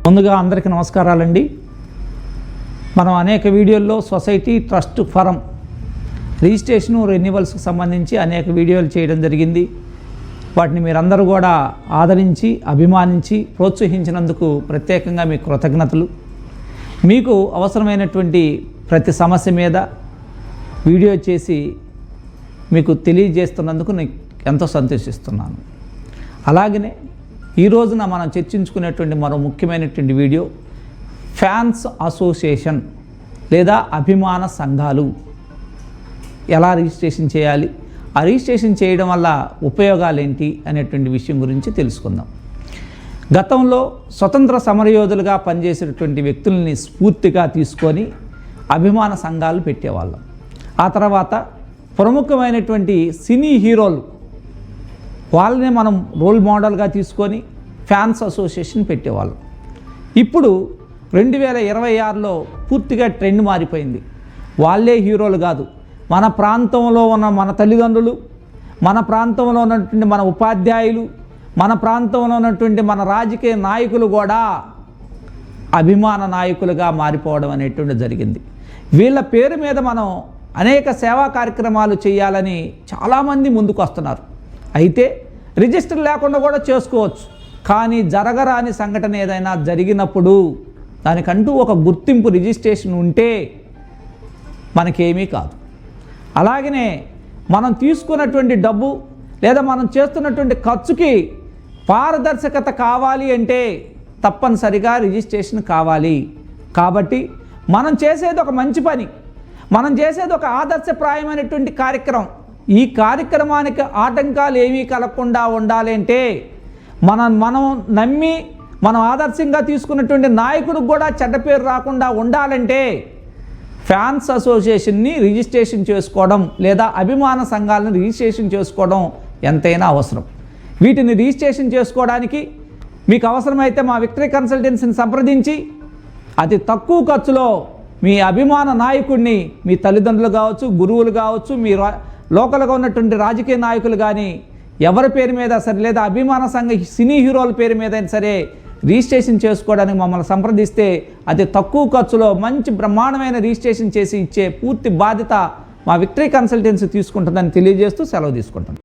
ముందుగా అందరికీ నమస్కారాలండి. మనం అనేక వీడియోల్లో సొసైటీ ట్రస్ట్ ఫరం రిజిస్ట్రేషను రెన్యువల్స్కి సంబంధించి అనేక వీడియోలు చేయడం జరిగింది. వాటిని మీరందరూ కూడా ఆదరించి అభిమానించి ప్రోత్సహించినందుకు ప్రత్యేకంగా మీకు కృతజ్ఞతలు. మీకు అవసరమైనటువంటి ప్రతి సమస్య మీద వీడియో చేసి మీకు తెలియజేస్తున్నందుకు నేను ఎంతో సంతోషిస్తున్నాను. అలాగనే ఈ రోజున మనం చర్చించుకునేటువంటి మరో ముఖ్యమైనటువంటి వీడియో ఫ్యాన్స్ అసోసియేషన్ లేదా అభిమాన సంఘాలు ఎలా రిజిస్ట్రేషన్ చేయాలి, ఆ రిజిస్ట్రేషన్ చేయడం వల్ల ఉపయోగాలు ఏంటి అనేటువంటి విషయం గురించి తెలుసుకుందాం. గతంలో స్వతంత్ర సమరయోధులుగా పనిచేసేటువంటి వ్యక్తుల్ని స్ఫూర్తిగా తీసుకొని అభిమాన సంఘాలు పెట్టేవాళ్ళం. ఆ తర్వాత ప్రముఖమైనటువంటి సినీ హీరోలు వాళ్ళనే మనం రోల్ మోడల్గా తీసుకొని ఫ్యాన్స్ అసోసియేషన్ పెట్టేవాళ్ళం. ఇప్పుడు 2026లో పూర్తిగా ట్రెండ్ మారిపోయింది. వాళ్ళే హీరోలు కాదు, మన ప్రాంతంలో ఉన్న మన తల్లిదండ్రులు, మన ప్రాంతంలో ఉన్నటువంటి మన ఉపాధ్యాయులు, మన ప్రాంతంలో ఉన్నటువంటి మన రాజకీయ నాయకులు కూడా అభిమాన నాయకులుగా మారిపోవడం అనేటువంటి జరిగింది. వీళ్ళ పేరు మీద మనం అనేక సేవా కార్యక్రమాలు చేయాలని చాలామంది ముందుకు వస్తున్నారు. అయితే రిజిస్టర్ లేకుండా కూడా చేసుకోవచ్చు. కానీ జరగరాని సంఘటన ఏదైనా జరిగినప్పుడు దానికంటూ ఒక గుర్తింపు రిజిస్ట్రేషన్ ఉంటే మనకేమీ కాదు. అలాగనే మనం తీసుకున్నటువంటి డబ్బు లేదా మనం చేస్తున్నటువంటి ఖర్చుకి పారదర్శకత కావాలి అంటే తప్పనిసరిగా రిజిస్ట్రేషన్ కావాలి. కాబట్టి మనం చేసేది ఒక మంచి పని, మనం చేసేది ఒక ఆదర్శప్రాయమైనటువంటి కార్యక్రమం. ఈ కార్యక్రమానికి ఆటంకాలు ఏమీ కలగకుండా ఉండాలి అంటే మనం నమ్మి మనం ఆదర్శంగా తీసుకున్నటువంటి నాయకుడికి కూడా చెడ్డ పేరు రాకుండా ఉండాలంటే ఫ్యాన్స్ అసోసియేషన్ని రిజిస్ట్రేషన్ చేసుకోవడం లేదా అభిమాన సంఘాలను రిజిస్ట్రేషన్ చేసుకోవడం ఎంతైనా అవసరం. వీటిని రిజిస్ట్రేషన్ చేసుకోవడానికి మీకు అవసరమైతే మా విక్టరీ కన్సల్టెన్సీని సంప్రదించి అతి తక్కువ ఖర్చులో మీ అభిమాన నాయకుడిని, మీ తల్లిదండ్రులు కావచ్చు, గురువులు కావచ్చు, మీ లోకల్గా ఉన్నటువంటి రాజకీయ నాయకులు కానీ ఎవరి పేరు మీద సరే లేదా అభిమాన సంఘ సినీ హీరోల పేరు మీద సరే రిజిస్ట్రేషన్ చేసుకోవడానికి మమ్మల్ని సంప్రదిస్తే అతి తక్కువ ఖర్చులో మంచి బ్రహ్మాండమైన రిజిస్ట్రేషన్ చేసి ఇచ్చే పూర్తి బాధ్యత మా విక్టరీ కన్సల్టెన్సీ తీసుకుంటుందని తెలియజేస్తూ సెలవు తీసుకుంటాం.